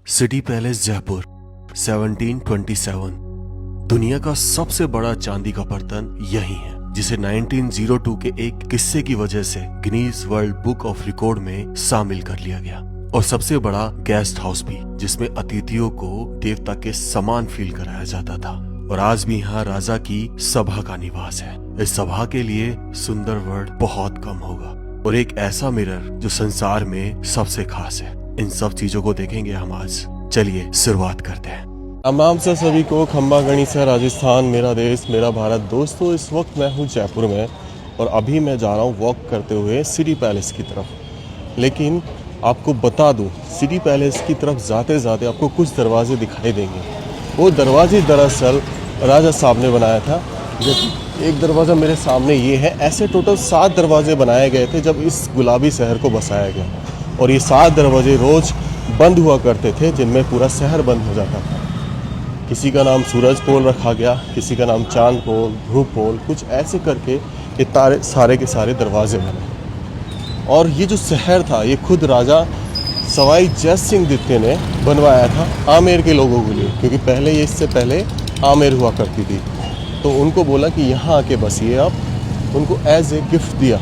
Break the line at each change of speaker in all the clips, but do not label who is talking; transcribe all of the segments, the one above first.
City palace Jaipur 1727। दुनिया का सबसे बड़ा चांदी का बर्तन यही है, जिसे 1902 के एक किस्से की वजह से Guinness world book of record में शामिल कर लिया गया। और सबसे बड़ा गेस्ट हाउस भी, जिसमें अतिथियों को देवता के समान फील कराया जाता था। और आज भी यहाँ राजा की सभा का निवास है। इस सभा के लिए सुंदर वर्ड बहुत कम होगा। और एक ऐसा मिरर जो संसार में सबसे खास है। इन सब चीजों को देखेंगे हम आज। चलिए शुरुआत करते हैं।
तमाम से सभी को खम्बा गणिसा राजस्थान, मेरा देश मेरा भारत। दोस्तों, इस वक्त मैं हूँ जयपुर में और अभी मैं जा रहा हूँ वॉक करते हुए सिटी पैलेस की तरफ। लेकिन आपको बता दूँ, सिटी पैलेस की तरफ जाते जाते आपको कुछ दरवाजे दिखाई देंगे। वो दरवाजे दरअसल राजा साहब ने बनाया था। एक दरवाज़ा मेरे सामने ये है। ऐसे टोटल 7 दरवाजे बनाए गए थे जब इस गुलाबी शहर को बसाया गया। और ये 7 दरवाजे रोज़ बंद हुआ करते थे, जिनमें पूरा शहर बंद हो जाता था। किसी का नाम सूरज पोल रखा गया, किसी का नाम चांद पोल, ध्रुव पोल, कुछ ऐसे करके ये सारे के सारे दरवाजे बने। और ये जो शहर था, ये खुद राजा सवाई जय सिंह द्वितीय ने बनवाया था आमेर के लोगों के लिए, क्योंकि पहले ये इससे पहले आमेर हुआ करती थी। तो उनको बोला कि यहाँ आके बसिए आप। उनको एज ए गिफ्ट दिया।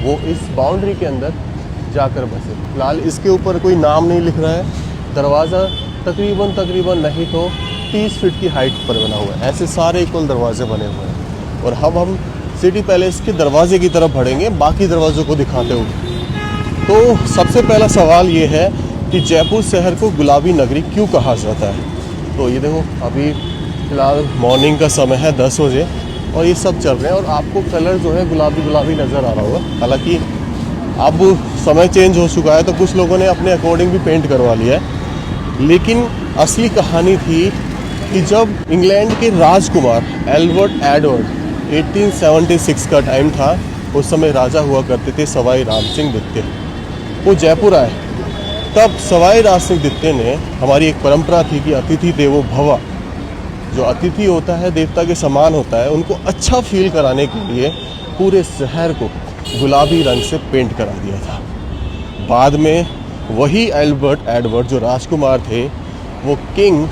वो इस बाउंड्री के अंदर जाकर बसे। फिलहाल इसके ऊपर कोई नाम नहीं लिख रहा है। दरवाज़ा तकरीबन नहीं तो 30 फीट की हाइट पर बना हुआ है। ऐसे सारे इक्वल दरवाजे बने हुए हैं। और अब हम सिटी पैलेस के दरवाजे की तरफ बढ़ेंगे, बाकी दरवाज़ों को दिखाते हुए। तो सबसे पहला सवाल ये है कि जयपुर शहर को गुलाबी नगरी क्यों कहा जाता है। तो ये देखो, अभी फिलहाल मॉर्निंग का समय है 10 बजे और ये सब चल रहे हैं। और आपको कलर जो है गुलाबी नज़र आ रहा होगा। हालांकि अब समय चेंज हो चुका है, तो कुछ लोगों ने अपने अकॉर्डिंग भी पेंट करवा लिया है। लेकिन असली कहानी थी कि जब इंग्लैंड के राजकुमार एल्बर्ट एडवर्ड 1876 का टाइम था, उस समय राजा हुआ करते थे सवाई राम सिंह द्वितीय। वो जयपुर आए, तब सवाई राम सिंह द्वितीय ने, हमारी एक परंपरा थी कि अतिथि देवो भव, जो अतिथि होता है देवता के समान होता है, उनको अच्छा फील कराने के लिए पूरे शहर को गुलाबी रंग से पेंट करा दिया था। बाद में वही एल्बर्ट एडवर्ड जो राजकुमार थे, वो किंग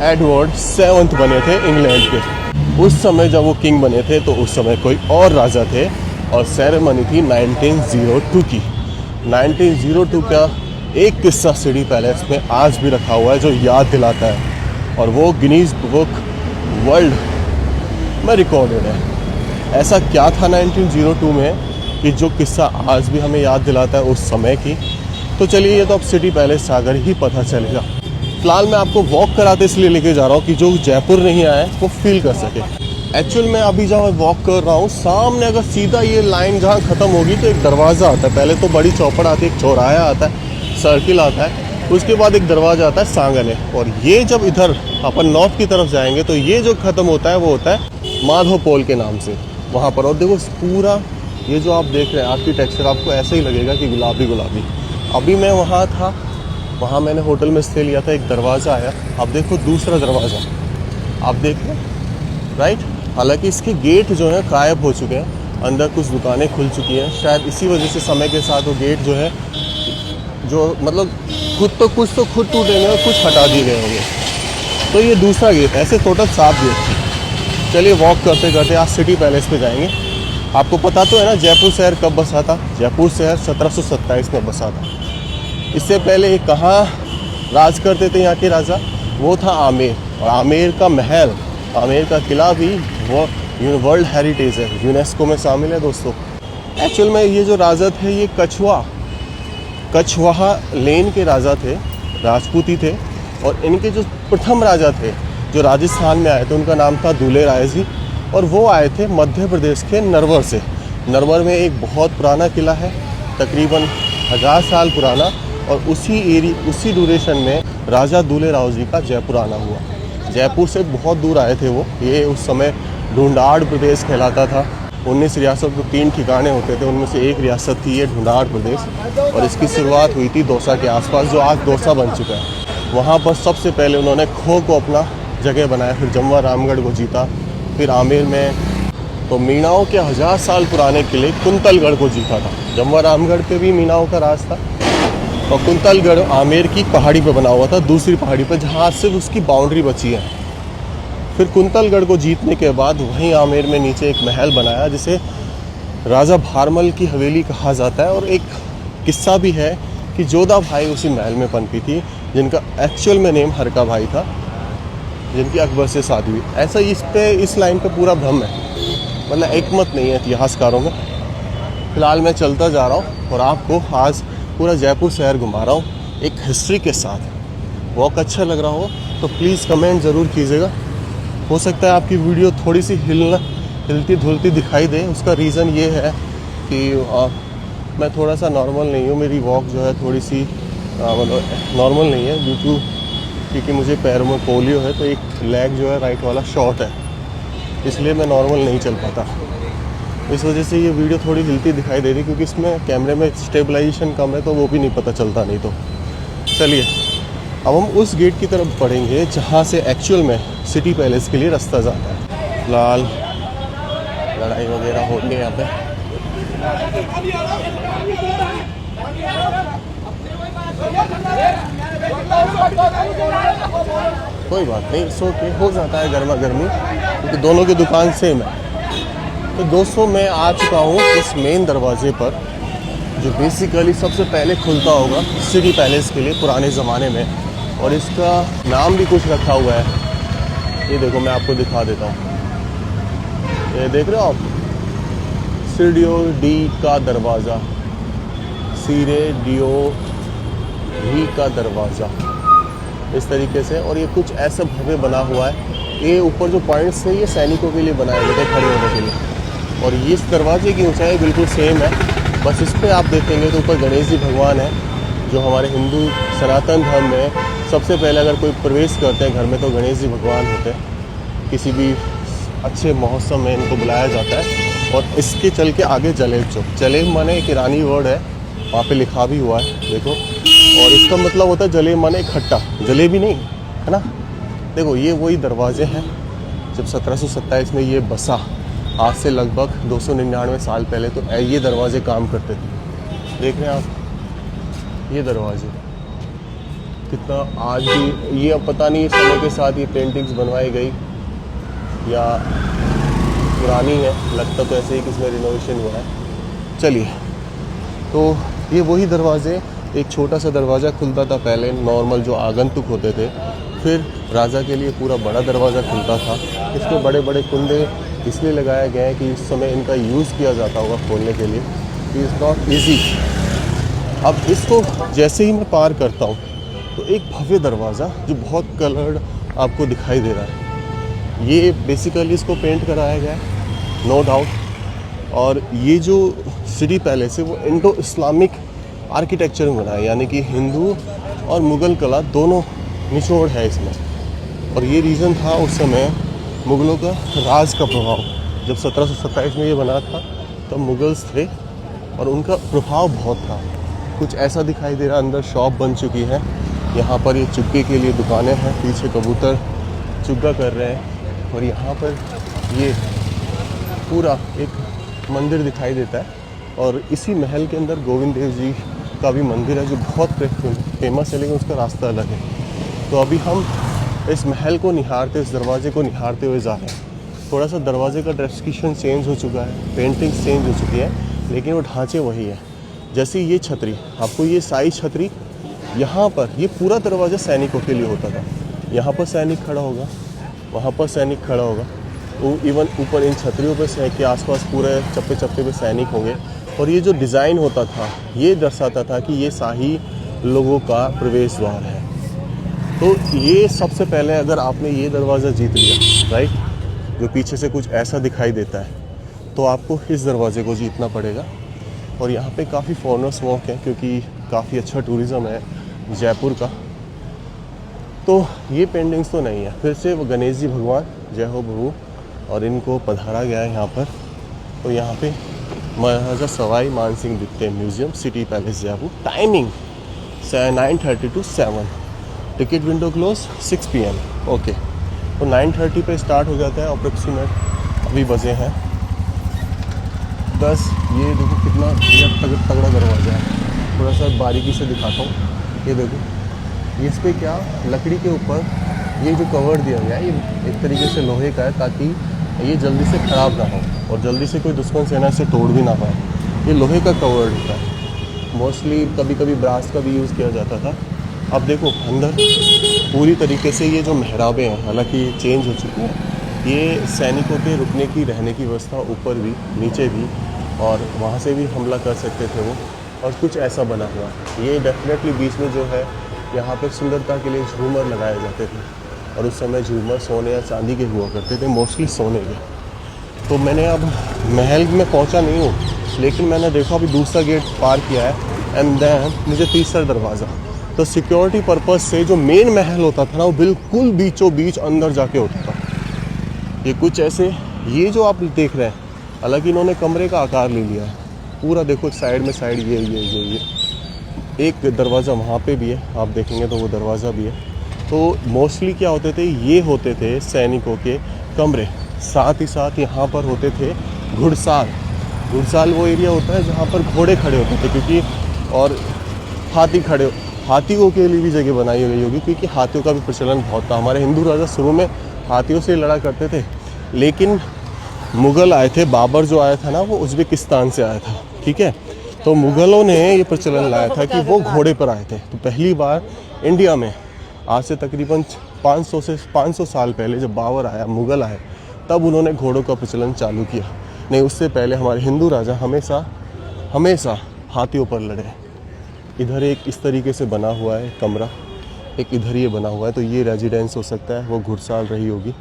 एडवर्ड 7th बने थे इंग्लैंड के। उस समय जब वो किंग बने थे तो उस समय कोई और राजा थे और सेरेमनी थी 1902 की। 1902 का एक किस्सा सिटी पैलेस में आज भी रखा हुआ है जो याद दिलाता है, और वो गिनीज बुक वर्ल्ड में रिकॉर्डेड है। ऐसा क्या था 1902 में कि जो किस्सा आज भी हमें याद दिलाता है उस समय की। तो चलिए, ये तो अब सिटी पैलेस आकर ही पता चलेगा। फिलहाल मैं आपको वॉक कराते इसलिए लेके जा रहा हूँ कि जो जयपुर नहीं आया है वो फील कर सके। एक्चुअल में अभी जहाँ वॉक कर रहा हूँ, सामने अगर सीधा ये लाइन जहाँ ख़त्म होगी तो एक दरवाज़ा आता है। पहले तो बड़ी चौपड़ आती है, एक चौराहा आता है, सर्किल आता है, उसके बाद एक दरवाज़ा आता है सांगने। और ये जब इधर अपन नॉर्थ की तरफ जाएंगे तो ये जो ख़त्म होता है वो होता है माधव पोल के नाम से, वहाँ पर। और देखो पूरा ये जो आप देख रहे हैं आर्किटेक्चर, आपको ऐसे ही लगेगा कि गुलाबी। अभी मैं वहाँ था, वहाँ मैंने होटल में स्टे लिया था। एक दरवाज़ा आया, अब देखो दूसरा दरवाज़ा आप देख रहे हैं, राइट। हालांकि इसके गेट जो है गायब हो चुके हैं, अंदर कुछ दुकानें खुल चुकी हैं। शायद इसी वजह से समय के साथ वो गेट जो है, जो मतलब कुछ तो खुद टूटेंगे और कुछ हटा दिए गए होंगे। तो ये दूसरा गेट, ऐसे टोटल 7 गेट। चलिए वॉक करते करते आज सिटी पैलेस पे जाएंगे। आपको पता तो है ना जयपुर शहर कब बसा था। जयपुर शहर 1727 में बसा था। इससे पहले ये कहाँ राज करते थे यहाँ के राजा, वो था आमेर। और आमेर का महल, आमेर का किला भी वो वर्ल्ड हेरिटेज है, यूनेस्को में शामिल है दोस्तों। एक्चुअल में ये जो राजा थे, ये कछवाहा लेन के राजा थे, राजपूती थे। और इनके जो प्रथम राजा थे जो राजस्थान में आए थे, उनका नाम था दूल्हे राय जी। और वो आए थे मध्य प्रदेश के नरवर से। नरवर में एक बहुत पुराना किला है, तकरीबन 1000 साल पुराना। और उसी ड्यूरेशन में राजा दूल्हे राव जी का जयपुर आना हुआ। जयपुर से बहुत दूर आए थे वो। ये उस समय ढूंढाड़ प्रदेश कहलाता था। 19 रियासत को 3 ठिकाने होते थे, उनमें से एक रियासत थी ये ढूंढाड़ प्रदेश। और इसकी शुरुआत हुई थी दौसा के आसपास, जो आज दौसा बन चुका है। वहाँ पर सबसे पहले उन्होंने खो को अपना जगह बनाया, फिर जमवा रामगढ़ को जीता, फिर आमेर में तो मीणाओं के 1000 साल पुराने किले कुंतलगढ़ को जीता था। जमवा रामगढ़ पे भी मीणाओं का राज था। और कुंतलगढ़ आमेर की पहाड़ी पे बना हुआ था, दूसरी पहाड़ी पे जहाँ सिर्फ उसकी बाउंड्री बची है। फिर कुंतलगढ़ को जीतने के बाद वहीं आमेर में नीचे एक महल बनाया जिसे राजा भारमल की हवेली कहा जाता है। और एक किस्सा भी है कि जोधा भाई उसी महल में पनपी थी, जिनका एक्चुअल में नेम हरका भाई था, जिनकी अकबर से शादी हुई। ऐसा इस लाइन पे पूरा भ्रम है, मतलब एक मत नहीं है इतिहासकारों में। फिलहाल मैं चलता जा रहा हूँ और आपको आज पूरा जयपुर शहर घुमा रहा हूँ एक हिस्ट्री के साथ। वॉक अच्छा लग रहा हो तो प्लीज़ कमेंट ज़रूर कीजिएगा। हो सकता है आपकी वीडियो थोड़ी सी हिलती धुलती दिखाई दे। उसका रीज़न ये है कि मैं थोड़ा सा नॉर्मल नहीं हूँ, मेरी वॉक जो है थोड़ी सी मतलब नॉर्मल नहीं है क्योंकि मुझे पैरों में पोलियो है, तो एक लेग जो है राइट वाला शॉर्ट है, इसलिए मैं नॉर्मल नहीं चल पाता। इस वजह से ये वीडियो थोड़ी हिलती दिखाई दे रही, क्योंकि इसमें कैमरे में स्टेबलाइजेशन कम है, तो वो भी नहीं पता चलता नहीं तो। चलिए अब हम उस गेट की तरफ बढ़ेंगे जहाँ से एक्चुअल में सिटी पैलेस के लिए रास्ता जाता है। फिलहाल लड़ाई वगैरह हो रही है यहाँ पे। कोई बात नहीं, सो के हो जाता है गर्मा गर्मी, क्योंकि दोनों की दुकान सेम है। तो दोस्तों मैं आ चुका हूँ उस मेन दरवाजे पर जो बेसिकली सबसे पहले खुलता होगा सिटी पैलेस के लिए पुराने ज़माने में, और इसका नाम भी कुछ रखा हुआ है। ये देखो मैं आपको दिखा देता हूँ, ये देख रहे हो आप, सीडियो डी का दरवाज़ा, सीरे डियो डी का दरवाज़ा, इस तरीके से। और ये कुछ ऐसा भव्य बना हुआ है। ये ऊपर जो पॉइंट्स थे ये सैनिकों के लिए बनाए गए थे खड़े होने के लिए, और ये इस दरवाजे की ऊंचाई बिल्कुल सेम है। बस इस पर आप देखेंगे तो ऊपर गणेश जी भगवान है, जो हमारे हिंदू सनातन धर्म में सबसे पहले अगर कोई प्रवेश करते हैं घर में तो गणेश जी भगवान होते हैं। किसी भी अच्छे महोत्सव में इनको बुलाया जाता है। और इसके चल के आगे जलेब चौक, जलेब माने एक ईरानी वर्ड है, वहाँ पे लिखा भी हुआ है देखो, और इसका मतलब होता है जलेब माने खट्टा, जलेबी नहीं है ना। देखो ये वही दरवाजे हैं जब 1727 में ये बसा, आज से लगभग 299 साल पहले तो ये दरवाजे काम करते थे। देख रहे हैं आप ये दरवाजे कितना आज भी, ये अब पता नहीं समय के साथ ये पेंटिंग्स बनवाई गई या पुरानी है, लगता तो ऐसे ही कि इसमें रिनोवेशन हुआ है। चलिए तो ये वही दरवाजे, एक छोटा सा दरवाज़ा खुलता था पहले नॉर्मल जो आगंतुक होते थे, फिर राजा के लिए पूरा बड़ा दरवाज़ा खुलता था। इसमें बड़े बड़े कुंडे इसलिए लगाया गया है कि इस समय इनका यूज़ किया जाता होगा खोलने के लिए, इज़ नॉट ईजी। अब इसको जैसे ही मैं पार करता हूँ तो एक भव्य दरवाज़ा जो बहुत कलर्ड आपको दिखाई दे रहा है, ये बेसिकली इसको पेंट कराया गया है नो डाउट। और ये जो सिटी पैलेस है वो इंडो इस्लामिक आर्किटेक्चर में बना है, यानी कि हिंदू और मुग़ल कला दोनों निचोड़ है इसमें। और ये रीज़न था उस समय मुग़लों का राज का प्रभाव, जब 1727 में ये बना था तब मुग़ल्स थे और उनका प्रभाव बहुत था। कुछ ऐसा दिखाई दे रहा है, अंदर शॉप बन चुकी है, यहाँ पर ये चुग्गे के लिए दुकानें हैं, पीछे कबूतर चुग्गा कर रहे हैं। और यहाँ पर ये पूरा एक मंदिर दिखाई देता है, और इसी महल के अंदर गोविंद देव जी का भी मंदिर है जो बहुत फेमस है, लेकिन उसका रास्ता अलग है। तो अभी हम इस महल को निहारते, इस दरवाजे को निहारते हुए जा रहे हैं। थोड़ा सा दरवाजे का डेस्क्रिप्शन चेंज हो चुका है, पेंटिंग्स चेंज हो चुकी है, लेकिन वो ढांचे वही है। जैसे ये छतरी, आपको ये साई छतरी, यहाँ पर ये पूरा दरवाज़ा सैनिकों के लिए होता था। यहाँ पर सैनिक खड़ा होगा, वहाँ पर सैनिक खड़ा होगा, इवन ऊपर इन छतरियों पे के आसपास पूरे चप्पे चप्पे पे सैनिक होंगे। और ये जो डिज़ाइन होता था ये दर्शाता था कि ये शाही लोगों का प्रवेश द्वार है। तो ये सबसे पहले अगर आपने ये दरवाज़ा जीत लिया, राइट, जो पीछे से कुछ ऐसा दिखाई देता है, तो आपको इस दरवाजे को जीतना पड़ेगा। और यहाँ पे काफ़ी फॉरेनर्स वॉक हैं, क्योंकि काफ़ी अच्छा टूरिज़्म है जयपुर का। तो ये पेंटिंग्स तो नहीं है, फिर से वो गणेश जी भगवान जय हो प्रभु, और इनको पधारा गया है यहाँ पर। तो यहाँ पे महाराजा सवाई मानसिंह द्वितीय museum, city palace Jaipur. Timing 9:30 to 7, ticket window close 6 PM। Okay, तो 9:30 पे स्टार्ट हो जाता है अप्रोक्सीमेट। अभी बजे हैं 10। ये देखो कितना ये तगड़ा दरवाज़ा है, थोड़ा सा बारीकी से दिखाता हूँ। ये देखो, ये इस पर क्या लकड़ी के ऊपर ये जो कवर दिया गया है ये एक तरीके से लोहे का है, ताकि ये जल्दी से ख़राब ना हो और जल्दी से कोई दुश्मन सेना इसे तोड़ भी ना पाए। ये लोहे का कवर होता है। मोस्टली कभी कभी ब्रास का भी यूज़ किया जाता था। अब देखो अंदर पूरी तरीके से ये जो मेहराबें हैं, हालांकि ये चेंज हो चुकी हैं, ये सैनिकों के रुकने की रहने की व्यवस्था ऊपर भी नीचे भी, और वहाँ से भी हमला कर सकते थे वो, और कुछ ऐसा बना हुआ। ये डेफिनेटली बीच में जो है यहाँ पे सुंदरता के लिए झूमर लगाए जाते थे, और उस समय झूमर सोने या चांदी के हुआ करते थे, मोस्टली सोने के। तो मैंने अब महल में पहुँचा नहीं हूँ, लेकिन मैंने देखा अभी दूसरा गेट पार किया है एंड देन मुझे तीसरा दरवाज़ा। तो सिक्योरिटी पर्पज़ से जो मेन महल होता था ना, वो बिल्कुल बीचों बीच अंदर जाके होता था। ये कुछ ऐसे, ये जो आप देख रहे हैं, हालांकि इन्होंने कमरे का आकार ले लिया है पूरा। देखो साइड में साइड ये एक दरवाज़ा वहाँ पे भी है, आप देखेंगे तो वो दरवाज़ा भी है। तो मोस्टली क्या होते थे, ये होते थे सैनिकों के कमरे। साथ ही साथ यहाँ पर होते थे घुड़साल। घुड़साल वो एरिया होता है जहाँ पर घोड़े खड़े होते थे, क्योंकि और हाथियों के लिए भी जगह बनाई गई होगी, क्योंकि हाथियों का भी प्रचलन बहुत था। हमारे हिंदू राजा शुरू में हाथियों से लड़ा करते थे, लेकिन मुग़ल आए थे, बाबर जो आया था ना वो उज़्बेकिस्तान से आया था, ठीक है। तो मुग़लों ने ये प्रचलन लाया था कि वो घोड़े पर आए थे। तो पहली बार इंडिया में आज से तकरीबन 500 साल पहले जब बाबर आया, मुग़ल आए, तब उन्होंने घोड़ों का प्रचलन चालू किया। नहीं, उससे पहले हमारे हिंदू राजा हमेशा हाथियों पर लड़े। इधर एक इस तरीके से बना हुआ है कमरा, एक इधर ये बना हुआ है, तो ये रेजिडेंस हो सकता है, वो घुड़साल रही होगी।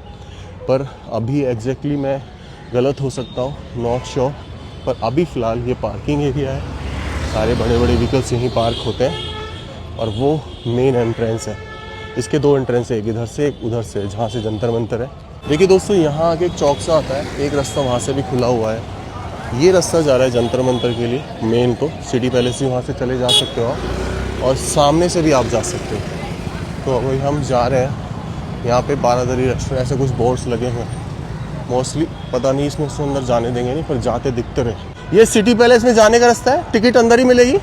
पर अभी एग्जैक्टली मैं गलत हो सकता हूँ, नॉट श्योर। पर अभी फ़िलहाल ये पार्किंग एरिया है, सारे बड़े बड़े व्हीकल्स यहीं पार्क होते हैं, और वो मेन एंट्रेंस है। इसके दो एंट्रेंस है, एक इधर से एक उधर से, जहाँ से जंतर मंतर है। देखिए दोस्तों, यहाँ आके एक चौक सा आता है, एक रास्ता वहाँ से भी खुला हुआ है। ये रास्ता जा रहा है जंतर मंतर के लिए मेन, तो सिटी पैलेस भी वहाँ से चले जा सकते हो आप, और सामने से भी आप जा सकते हो। तो अभी हम जा रहे हैं, यहाँ पे बारादरी रेस्टोरेंट ऐसे कुछ बोर्ड्स लगे हुए हैं। मोस्टली पता नहीं इसमें से अंदर जाने देंगे नहीं, पर जाते दिखते रहे। ये सिटी पैलेस में जाने का रास्ता है, टिकट अंदर ही मिलेगी।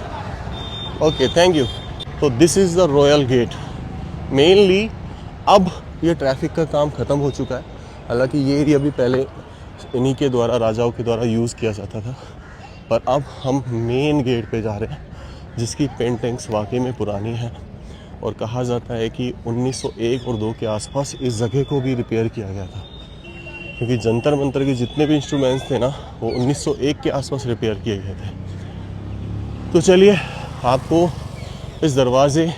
Okay, thank you. तो this is the royal gate. Mainly अब ये ट्रैफिक का काम ख़त्म हो चुका है, हालांकि ये एरिया भी पहले इन्हीं के द्वारा, राजाओं के द्वारा यूज़ किया जाता था। पर अब हम मेन गेट पे जा रहे हैं, जिसकी पेंटिंग्स वाकई में पुरानी है, और कहा जाता है कि 1901 और 2 के आसपास इस जगह को भी रिपेयर किया गया था, क्योंकि जंतर मंतर के जितने भी इंस्ट्रूमेंट्स थे ना, वो 1901 के आसपास रिपेयर किए गए थे। तो चलिए आपको इस दरवाज़े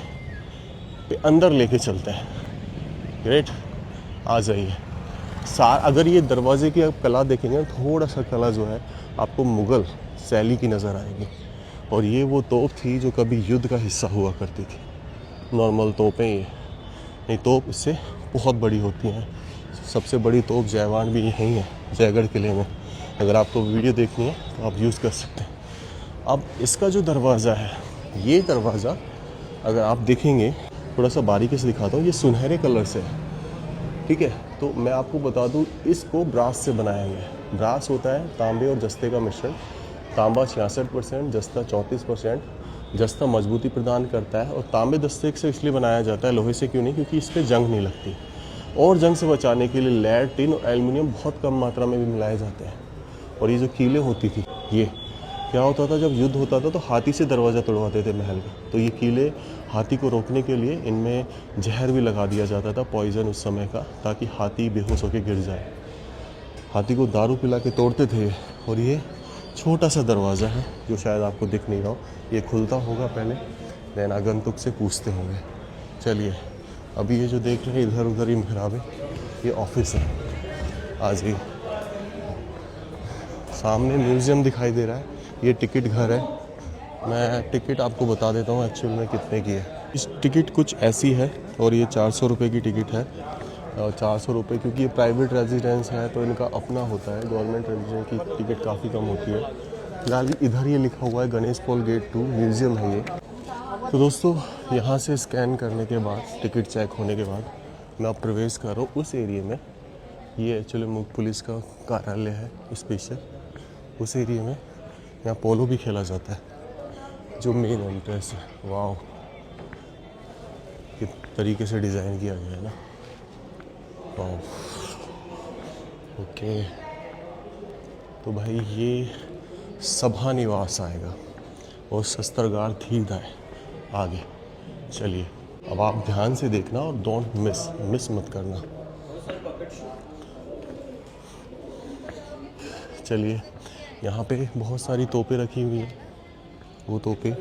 पे अंदर लेके चलते हैं। ग्रेट, आ जाइए। अगर ये दरवाजे की आप कला देखेंगे, थोड़ा सा कला जो है आपको मुग़ल शैली की नज़र आएगी। और ये वो तोप थी जो कभी युद्ध का हिस्सा हुआ करती थी। नॉर्मल तोपें ये नहीं, तोप इससे बहुत बड़ी होती हैं। सबसे बड़ी तोप जयवान भी यहीं है, जयगढ़ किले में। अगर आपको वीडियो देखनी है तो आप यूज़ कर सकते हैं। अब इसका जो दरवाज़ा है, ये दरवाज़ा अगर आप देखेंगे, थोड़ा सा बारीकी से दिखाता हूँ, ये सुनहरे कलर से है, ठीक है। तो मैं आपको बता दूं, इसको ब्रास से बनाया गया है। ब्रास होता है तांबे और जस्ते का मिश्रण। तांबा 66%, जस्ता 34%। जस्ता मजबूती प्रदान करता है, और तांबे दस्ते से इसलिए बनाया जाता है, लोहे से क्यों नहीं, क्योंकि इस पर जंग नहीं लगती। और जंग से बचाने के लिए लेड, टिन और एल्युमिनियम बहुत कम मात्रा में भी मिलाए जाते हैं। और ये जो कीलें होती थी, ये क्या होता था, जब युद्ध होता था तो हाथी से दरवाज़ा तोड़वाते थे महल का। तो ये कीले हाथी को रोकने के लिए इनमें जहर भी लगा दिया जाता था, पॉइजन उस समय का, ताकि हाथी बेहोश होकर गिर जाए। हाथी को दारू पिला के तोड़ते थे। और ये छोटा सा दरवाज़ा है जो शायद आपको दिख नहीं रहा हो, ये खुलता होगा पहले, देन आगंतुक से पूछते होंगे। चलिए, अभी ये जो देख रहे हैं इधर उधर ही मेहराबें, ये ऑफिस है। आ जाइए। सामने म्यूज़ियम दिखाई दे रहा है, ये टिकट घर है। मैं टिकट आपको बता देता हूँ एक्चुअल में कितने की है। इस टिकट कुछ ऐसी है, और ये 400 रुपये की टिकट है। और 400 रुपये, क्योंकि ये प्राइवेट रेजिडेंस है तो इनका अपना होता है। गवर्नमेंट रेजिडेंस की टिकट काफ़ी कम होती है। फिलहाल इधर ये लिखा हुआ है गणेश पॉल गेट 2 म्यूज़ियम है ये। तो दोस्तों, यहाँ से स्कैन करने के बाद, टिकट चेक होने के बाद, मैं अब प्रवेश कर रहा हूँ उस एरिया में। ये एक्चुअली मुख्य पुलिस का कार्यालय है स्पेशल। उस एरिया में यहाँ पोलो भी खेला जाता है। जो मेन एंट्रेंस है, वाह किस तरीके से डिज़ाइन किया गया है ना, वाह। ओके, तो भाई ये सभा निवास आएगा और शस्त्रागार ठीक है आगे। चलिए अब आप ध्यान से देखना और डोंट मिस मत करना। चलिए, यहाँ पे बहुत सारी तोपें रखी हुई हैं, वो तोपें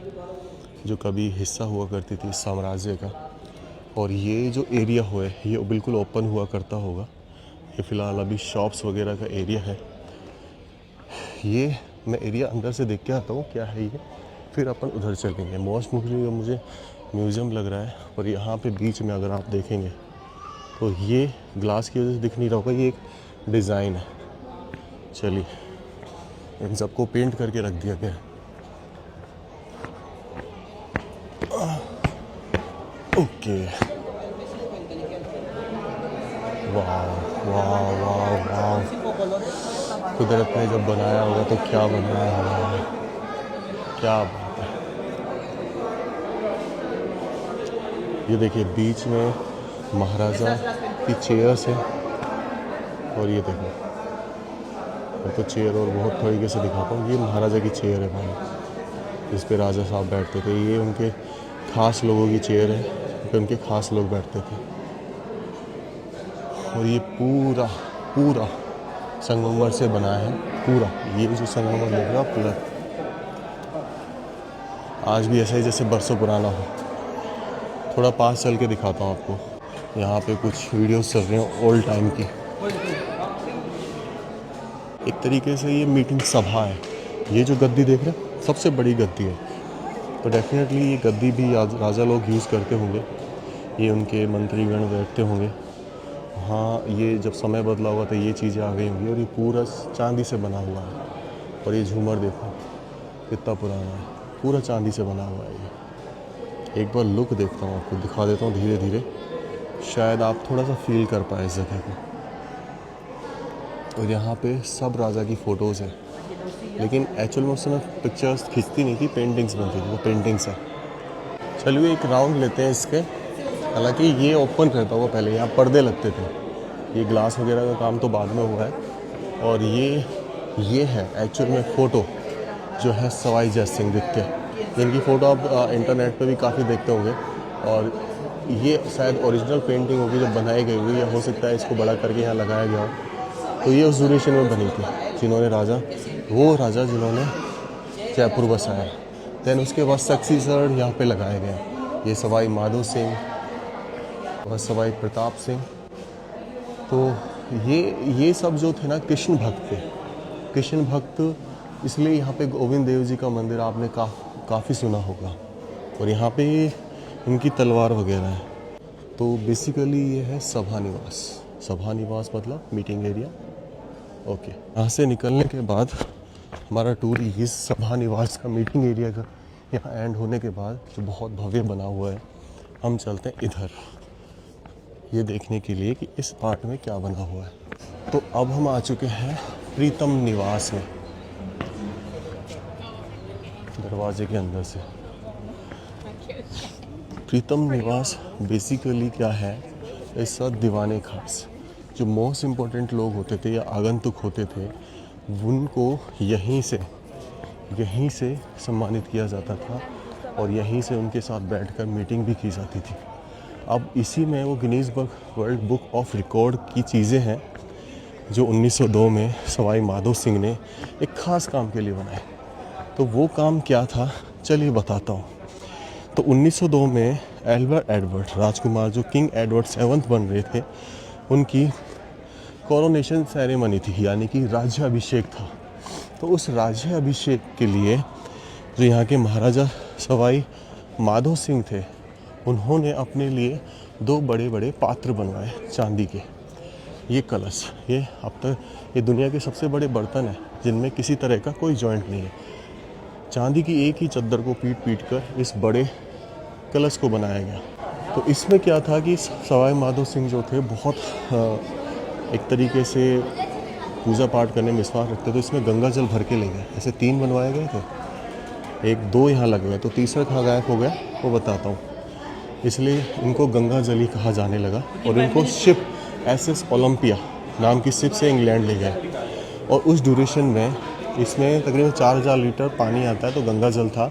जो कभी हिस्सा हुआ करती थी साम्राज्य का। और ये जो एरिया हुआ है ये बिल्कुल ओपन हुआ करता होगा। ये फ़िलहाल अभी शॉप्स वगैरह का एरिया है। ये मैं एरिया अंदर से देख के आता हूँ क्या है ये, फिर अपन उधर चलेंगे। मोस्ट मुझे म्यूज़ियम लग रहा है। और यहाँ पे बीच में अगर आप देखेंगे तो ये ग्लास की वजह से दिख नहीं रहा होगा, ये एक डिज़ाइन है। चलिए, इन सबको पेंट करके रख दिया गया है। ओके, वाह वाह वाह वाह, कुदरत ने जब बनाया होगा तो क्या बनाया होगा, क्या बात है। ये देखिए बीच में महाराजा की चेयर्स है। और ये देखो, मैं तो चेयर और बहुत तरीके से दिखाता हूँ। ये महाराजा की चेयर है भाई, जिस पे राजा साहब बैठते थे। ये उनके खास लोगों की चेयर है, पे उनके खास लोग बैठते थे। और ये पूरा पूरा संगमरमर से बना है, पूरा ये जो संगमरमर देख रहे हो पूरा आज भी ऐसा ही जैसे बरसों पुराना हो। थोड़ा पास चल के दिखाता हूँ आपको। यहाँ पे कुछ वीडियोस चल रही हैं ओल्ड टाइम की। एक तरीके से ये मीटिंग सभा है। ये जो गद्दी देख रहे हैं सबसे बड़ी गद्दी है, तो डेफिनेटली ये गद्दी भी राजा लोग यूज़ करते होंगे। ये उनके मंत्रीगण बैठते होंगे। हाँ, ये जब समय बदला होगा तो ये चीज़ें आ गई होंगी। और ये पूरा चांदी से बना हुआ है। और ये झूमर देखो कितना पुराना है, पूरा चांदी से बना हुआ है ये। एक बार लुक देखता हूँ, आपको दिखा देता हूँ धीरे धीरे, शायद आप थोड़ा सा फील कर पाए इस जगह को। और यहाँ पे सब राजा की फ़ोटोज़ हैं, लेकिन एक्चुअल में उस समय पिक्चर्स खिंचती नहीं थी, पेंटिंग्स बनती थी, वो पेंटिंग्स है। चलिए एक राउंड लेते हैं इसके। हालांकि ये ओपन रहता हुआ, पहले यहाँ पर्दे लगते थे। ये ग्लास वगैरह का काम तो बाद में हुआ है। और ये है एक्चुअल में फ़ोटो जो है सवाई जय सिंह द्वितीय, जिनकी फ़ोटो आप इंटरनेट पे भी काफ़ी देखते होंगे। और ये शायद ओरिजिनल पेंटिंग होगी जब बनाई गई हुई, या हो सकता है इसको बड़ा करके यहाँ लगाया गया हो। तो ये उस ड्यूरेशन में बनी थी, जिन्होंने वो राजा जिन्होंने जयपुर बसाया। दैन उसके बाद सक्सेसर यहाँ पे लगाए गए, ये सवाई माधो सिंह और सवाई प्रताप सिंह। तो ये सब जो थे ना कृष्ण भक्त थे। कृष्ण भक्त इसलिए यहाँ पे गोविंद देव जी का मंदिर आपने काफ़ी सुना होगा। और यहाँ पे इनकी तलवार वगैरह है। तो बेसिकली ये है सभा निवास। सभा निवास मतलब मीटिंग एरिया। ओके, यहाँ से निकलने के बाद हमारा टूर इस सभा निवास का मीटिंग एरिया का यहाँ एंड होने के बाद, जो बहुत भव्य बना हुआ है, हम चलते हैं इधर ये देखने के लिए कि इस पार्ट में क्या बना हुआ है। तो अब हम आ चुके हैं प्रीतम निवास में, दरवाजे के अंदर से। प्रीतम निवास बेसिकली क्या है, ऐसा दीवाने खास जो मोस्ट इम्पोर्टेंट लोग होते थे या आगंतुक होते थे, उनको यहीं से सम्मानित किया जाता था। और यहीं से उनके साथ बैठकर मीटिंग भी की जाती थी। अब इसी में वो Guinness world book of record की चीज़ें हैं जो 1902 में सवाई माधो सिंह ने एक ख़ास काम के लिए बनाए। तो वो काम क्या था, चलिए बताता हूँ। तो 1902 में एडवर्ड राजकुमार, जो किंग एडवर्ड 7th बन रहे थे, उनकी कोरोनेशन सेरेमनी थी, यानी कि राज्याभिषेक था। तो उस राज्याभिषेक के लिए जो यहाँ के महाराजा सवाई माधो सिंह थे, उन्होंने अपने लिए 2 बड़े बड़े पात्र बनवाए चांदी के। ये कलश, ये अब तक ये दुनिया के सबसे बड़े बर्तन हैं जिनमें किसी तरह का कोई जॉइंट नहीं है। चांदी की एक ही चद्दर को पीट कर इस बड़े कलश को बनाया गया। तो इसमें क्या था कि सवाई माधो सिंह जो थे बहुत एक तरीके से पूजा पाठ करने में विश्वास रखते थे। इसमें गंगा जल भर के ले गए। ऐसे 3 बनवाए गए थे। एक दो यहाँ लगे हुए, तो तीसरा कहाँ गायब हो गया वो बताता हूँ। इसलिए इनको गंगा जली कहा जाने लगा और इनको शिप SS ओलंपिया नाम की शिप से इंग्लैंड ले गए। और उस ड्यूरेशन में इसमें तकरीबन 4000 लीटर पानी आता है, तो गंगा जल था।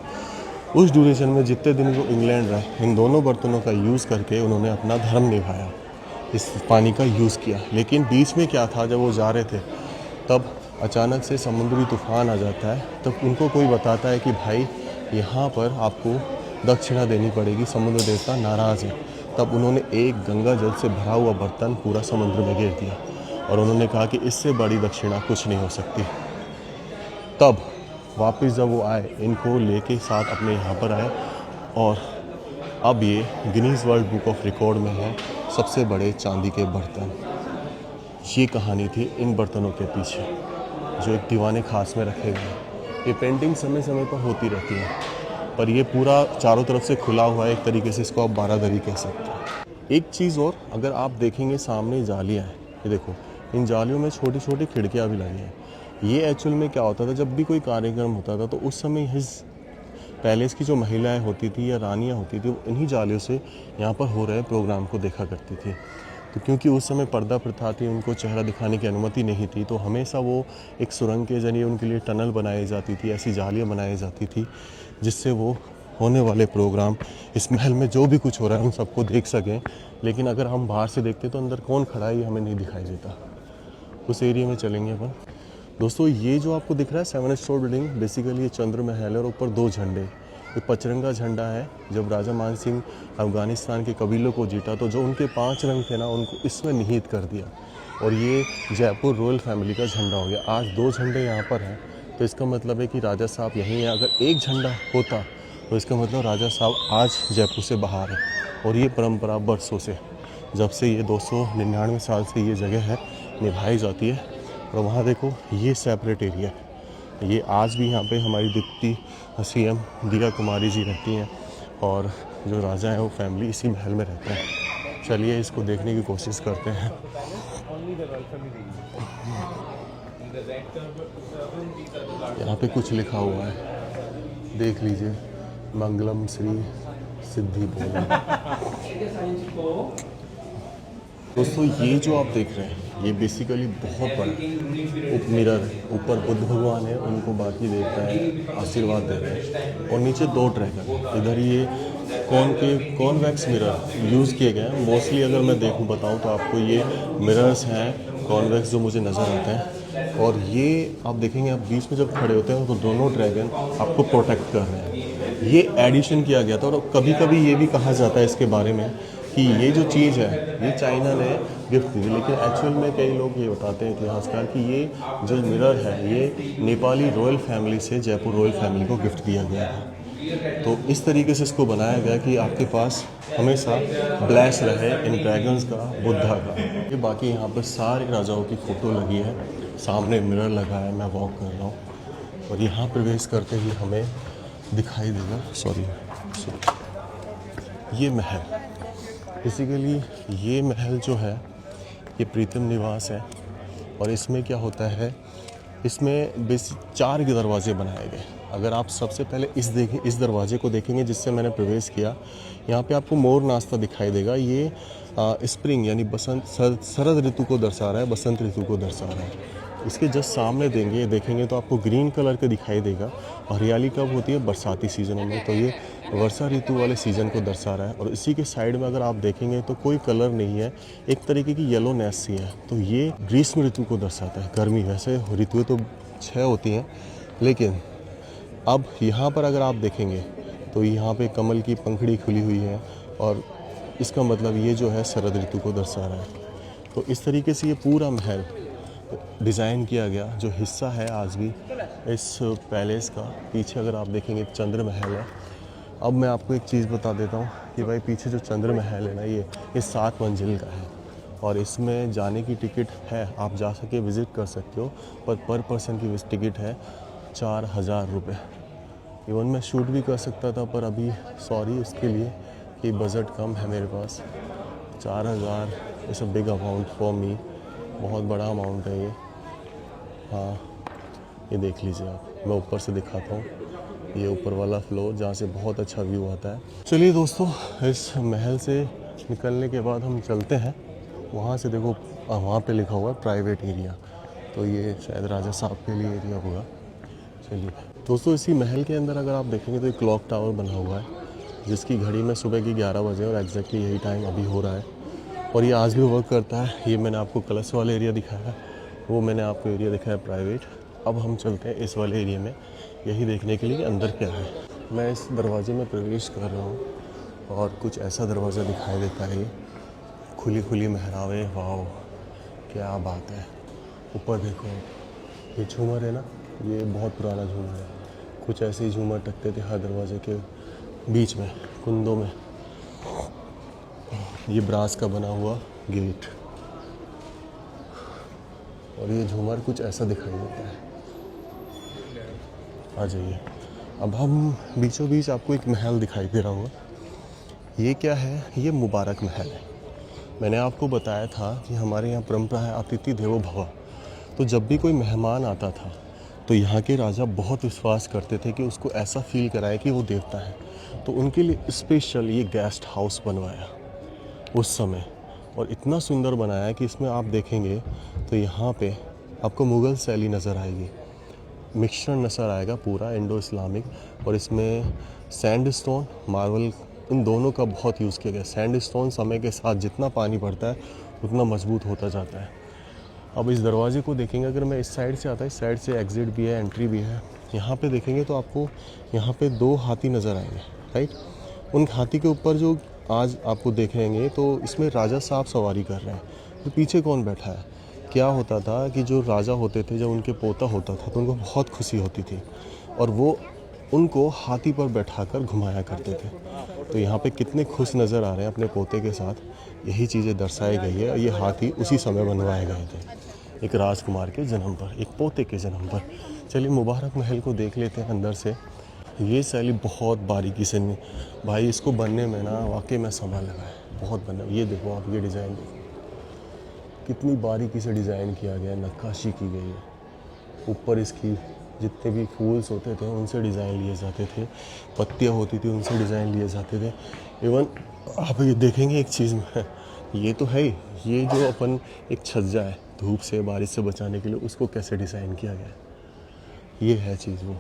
उस ड्यूरेशन में जितने दिन वो इंग्लैंड रहे, इन दोनों बर्तनों का यूज़ करके उन्होंने अपना धर्म निभाया, इस पानी का यूज़ किया। लेकिन बीच में क्या था, जब वो जा रहे थे तब अचानक से समुद्री तूफान आ जाता है। तब उनको कोई बताता है कि भाई यहाँ पर आपको दक्षिणा देनी पड़ेगी, समुद्र देवता नाराज़ है। तब उन्होंने एक गंगा जल से भरा हुआ बर्तन पूरा समुद्र में गिर दिया और उन्होंने कहा कि इससे बड़ी दक्षिणा कुछ नहीं हो सकती। तब वापस जब वो आए, इनको लेके साथ अपने यहाँ पर आए और अब ये Guinness world book of record में है सबसे बड़े चांदी के बर्तन। ये कहानी थी इन बर्तनों के पीछे, जो एक दीवाने खास में रखे गए। ये पेंटिंग समय समय पर होती रहती है, पर ये पूरा चारों तरफ से खुला हुआ है, एक तरीके से इसको आप बारादरी कह सकते हैं। एक चीज़ और, अगर आप देखेंगे सामने जालियाँ हैं, ये देखो, इन जालियों में छोटी छोटी खिड़कियाँ भी लगी हैं। ये एक्चुअल में क्या होता था, जब भी कोई कार्यक्रम होता था तो उस समय इस पैलेस की जो महिलाएं होती थी या रानियां होती थी, वो इन्हीं जालियों से यहाँ पर हो रहे प्रोग्राम को देखा करती थी। तो क्योंकि उस समय पर्दा प्रथा थी, उनको चेहरा दिखाने की अनुमति नहीं थी, तो हमेशा वो एक सुरंग के जरिए उनके लिए टनल बनाई जाती थी, ऐसी जालियाँ बनाई जाती थी जिससे वो होने वाले प्रोग्राम, इस महल में जो भी कुछ हो रहा है उन सबको देख सकें। लेकिन अगर हम बाहर से देखते तो अंदर कौन खड़ा है ये हमें नहीं दिखाई देता। उस एरिया में चलेंगे अपन। दोस्तों, ये जो आपको दिख रहा है 7 स्टोर बिल्डिंग, बेसिकली ये चंद्र महल है और ऊपर 2 झंडे। ये पचरंगा झंडा है। जब राजा मान सिंह अफगानिस्तान के कबीलों को जीता तो जो उनके 5 रंग थे ना, उनको इसमें निहित कर दिया और ये जयपुर रॉयल फैमिली का झंडा हो गया। आज 2 झंडे यहाँ पर हैं, तो इसका मतलब है कि राजा साहब यहीं हैं। अगर एक झंडा होता तो इसका मतलब राजा साहब आज जयपुर से बाहर है। और ये परंपरा बरसों से, जब से ये 299 साल से ये जगह है, निभाई जाती है। और वहाँ देखो, ये सेपरेट एरिया है। ये आज भी यहाँ पे हमारी डिप्टी CM दिया कुमारी जी रहती हैं और जो राजा हैं वो फैमिली इसी महल में रहते हैं। चलिए इसको देखने की कोशिश करते हैं। यहाँ पे कुछ लिखा हुआ है, देख लीजिए, मंगलम श्री सिद्धि बोला। दोस्तों, ये जो आप देख रहे हैं ये बेसिकली बहुत बड़ा मिरर है। ऊपर बुद्ध भगवान है, उनको बाकी देवता है आशीर्वाद दे रहे हैं और नीचे 2 ड्रैगन। इधर ये कॉन्वेक्स मिरर यूज़ किए गए हैं। मोस्टली अगर मैं बताऊं तो आपको ये मिरर्स हैं कॉन्वेक्स जो मुझे नज़र आते हैं। और ये आप देखेंगे, आप बीच में जब खड़े होते हैं तो दोनों ड्रैगन आपको प्रोटेक्ट कर रहे हैं। ये एडिशन किया गया था। और कभी कभी ये भी कहा जाता है इसके बारे में कि ये जो चीज़ है ये चाइना ने गिफ्ट दी, लेकिन एक्चुअल में कई लोग ये बताते हैं इतिहासकार कि ये जो मिरर है ये नेपाली रॉयल फैमिली से जयपुर रॉयल फैमिली को गिफ्ट दिया गया है। तो इस तरीके से इसको बनाया गया कि आपके पास हमेशा ब्लैश रहे इन ड्रैगन्स का, बुद्धा का। ये बाकी यहाँ पर सारे राजाओं की फ़ोटो लगी है, सामने मिरर लगा है, मैं वॉक कर रहा हूँ और यहाँ प्रवेश करते ही हमें दिखाई देगा, सॉरी, ये महल। बेसिकली ये महल जो है ये प्रीतम निवास है और इसमें क्या होता है, इसमें 4 दरवाजे बनाए गए। अगर आप सबसे पहले इस दरवाजे को देखेंगे जिससे मैंने प्रवेश किया, यहाँ पे आपको मोर नाश्ता दिखाई देगा। ये स्प्रिंग यानी बसंत, शरद ऋतु को दर्शा रहा है, बसंत ऋतु को दर्शा रहा है। इसके जस्ट सामने देखेंगे तो आपको ग्रीन कलर का दिखाई देगा। और हरियाली कब होती है? बरसाती सीजनों में, तो ये वर्षा ऋतु वाले सीज़न को दर्शा रहा है। और इसी के साइड में अगर आप देखेंगे तो कोई कलर नहीं है, एक तरीके की येलो नेस सी है, तो ये ग्रीष्म ऋतु को दर्शाता है, गर्मी। वैसे ऋतुएं तो 6 होती हैं, लेकिन अब यहाँ पर अगर आप देखेंगे तो यहाँ पे कमल की पंखड़ी खुली हुई है और इसका मतलब ये जो है शरद ऋतु को दर्शा रहा है। तो इस तरीके से ये पूरा महल डिज़ाइन किया गया। जो हिस्सा है आज भी इस पैलेस का, पीछे अगर आप देखेंगे चंद्र महल है। अब मैं आपको एक चीज़ बता देता हूँ कि भाई पीछे जो चंद्र महल है ना, ये 7 मंजिल का है और इसमें जाने की टिकट है, आप जा सके विज़िट कर सकते हो, पर पर्सन की टिकट है 4000 रुपये। इवन मैं शूट भी कर सकता था, पर अभी सॉरी उसके लिए कि बजट कम है मेरे पास। 4000 is a big amount for me, बहुत बड़ा अमाउंट है ये। हाँ, ये देख लीजिए आप, मैं ऊपर से दिखाता हूँ। ये ऊपर वाला फ्लोर जहाँ से बहुत अच्छा व्यू आता है। चलिए दोस्तों, इस महल से निकलने के बाद हम चलते हैं। वहाँ से देखो, वहाँ पे लिखा हुआ है प्राइवेट एरिया, तो ये शायद राजा साहब के लिए एरिया होगा। चलिए दोस्तों, इसी महल के अंदर अगर आप देखेंगे तो एक क्लॉक टावर बना हुआ है, जिसकी घड़ी में सुबह की 11 बजे और एग्जैक्टली यही टाइम अभी हो रहा है, और ये आज भी वर्क करता है। ये मैंने आपको कलश वाला एरिया दिखाया है, वो मैंने आपको एरिया दिखाया प्राइवेट। अब हम चलते हैं इस वाले एरिया में, यही देखने के लिए कि अंदर क्या है। मैं इस दरवाजे में प्रवेश कर रहा हूँ और कुछ ऐसा दरवाज़ा दिखाई देता है। ये खुली खुली महरावें, वाह क्या बात है। ऊपर देखो, ये झूमर है ना, ये बहुत पुराना झूमर है। कुछ ऐसे ही झूमर टकते थे हर दरवाजे के बीच में, कुंदों में। ये ब्रास का बना हुआ गेट, और ये झूमर कुछ ऐसा दिखाई देता है। आ जाइए, अब हम बीचों बीच आपको एक महल दिखाई दे रहा होगा। ये क्या है? ये मुबारक महल है। मैंने आपको बताया था कि हमारे यहाँ परंपरा है अतिथि देवो भव। तो जब भी कोई मेहमान आता था तो यहाँ के राजा बहुत विश्वास करते थे कि उसको ऐसा फील कराए कि वो देवता है। तो उनके लिए स्पेशल ये गेस्ट हाउस बनवाया उस समय, और इतना सुंदर बनाया कि इसमें आप देखेंगे तो यहाँ पे आपको मुग़ल शैली नज़र आएगी, मिक्सचर नज़र आएगा पूरा इंडो इस्लामिक। और इसमें सैंडस्टोन, मार्बल, इन दोनों का बहुत यूज़ किया गया। सैंडस्टोन समय के साथ जितना पानी पड़ता है उतना मजबूत होता जाता है। अब इस दरवाजे को देखेंगे, अगर मैं इस साइड से आता है, इस साइड से एग्ज़िट भी है, एंट्री भी है। यहाँ पे देखेंगे तो आपको यहाँ पे 2 हाथी नज़र आएंगे, राइट। उन हाथी के ऊपर जो आज आपको देखेंगे तो इसमें राजा साहब सवारी कर रहे हैं। तो पीछे कौन बैठा है? क्या होता था कि जो राजा होते थे, जब उनके पोता होता था तो उनको बहुत खुशी होती थी, और वो उनको हाथी पर बैठाकर घुमाया करते थे। तो यहाँ पे कितने खुश नज़र आ रहे हैं अपने पोते के साथ, यही चीज़ें दर्शाई गई है। ये हाथी उसी समय बनवाए गए थे, एक राजकुमार के जन्म पर, एक पोते के जन्म पर। चलिए मुबारक महल को देख लेते हैं अंदर से। ये शैली बहुत बारीकी से, भाई इसको बनने में ना वाकई में समय लगा है, बहुत बनने। ये देखो आप, ये डिज़ाइन देखो, कितनी बारीकी से डिज़ाइन किया गया है, नक्काशी की गई है। ऊपर इसकी जितने भी फूल्स होते थे उनसे डिज़ाइन लिए जाते थे, पत्तियाँ होती थी उनसे डिज़ाइन लिए जाते थे। इवन आप ये देखेंगे एक चीज़ में, ये तो है, ये जो अपन एक छज्जा है धूप से बारिश से बचाने के लिए, उसको कैसे डिज़ाइन किया गया है। ये है चीज़, वो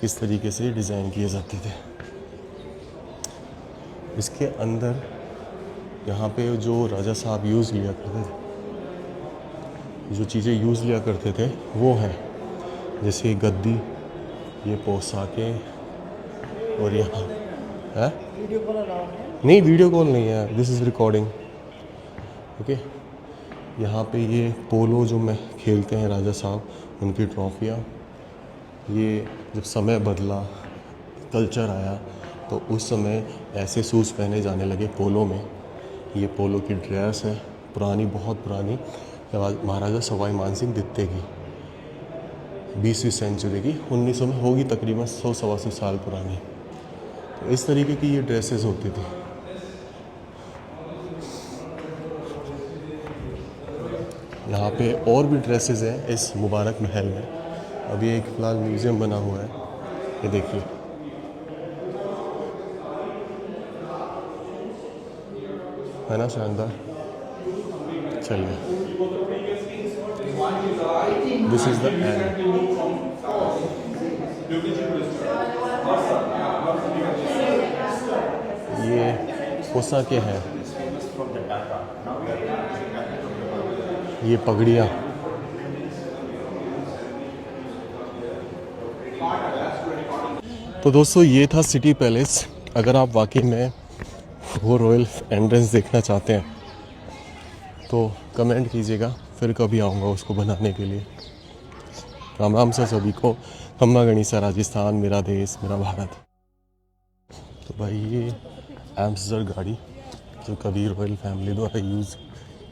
किस तरीके से डिज़ाइन किए जाते थे। इसके अंदर यहाँ पे जो राजा साहब यूज़ लिया करते थे, जो चीज़ें यूज़ लिया करते थे वो हैं, जैसे गद्दी, ये पोशाकें, और यहाँ है नहीं, वीडियो कॉल नहीं है, दिस इज़ रिकॉर्डिंग, ओके। यहाँ पे ये पोलो जो में खेलते हैं राजा साहब, उनकी ट्रॉफियाँ। ये जब समय बदला, कल्चर आया, तो उस समय ऐसे शूज़ पहने जाने लगे पोलो में। ये पोलो की ड्रेस है, पुरानी, बहुत पुरानी, महाराजा सवाई मानसिंह द्वितीय की, 20वीं सेंचुरी की, 1900 में होगी, तकरीबन 100-125 साल पुरानी। तो इस तरीके की ये ड्रेसेस होती थी। यहाँ पे और भी ड्रेसेस हैं इस मुबारक महल में। अभी एक फ़िलहाल म्यूज़ियम बना हुआ है, ये देखिए, है ना शानदार। चलिए, दिस इज़ द एंड। ये पोशाकें हैं, ये पगड़ियाँ, तो दोस्तों ये था सिटी पैलेस। अगर आप वाकई में वो रॉयल एंट्रेंस देखना चाहते हैं तो कमेंट कीजिएगा, फिर कभी आऊँगा उसको बनाने के लिए। राम राम से सभी को, खम्बा गणिसा राजस्थान, मेरा देश मेरा भारत। तो भाई ये एम्बेसडर गाड़ी जो कभी रॉयल फैमिली द्वारा यूज़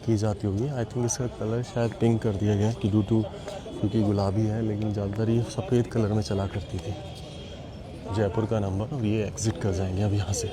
की जाती होगी। आई थिंक इसका कलर शायद पिंक कर दिया गया है कि क्योंकि गुलाबी है, लेकिन ज़्यादातर ये सफ़ेद कलर में चला करती थी। जयपुर का नंबर, और ये एग्ज़िट कर जाएंगे अब यहाँ से।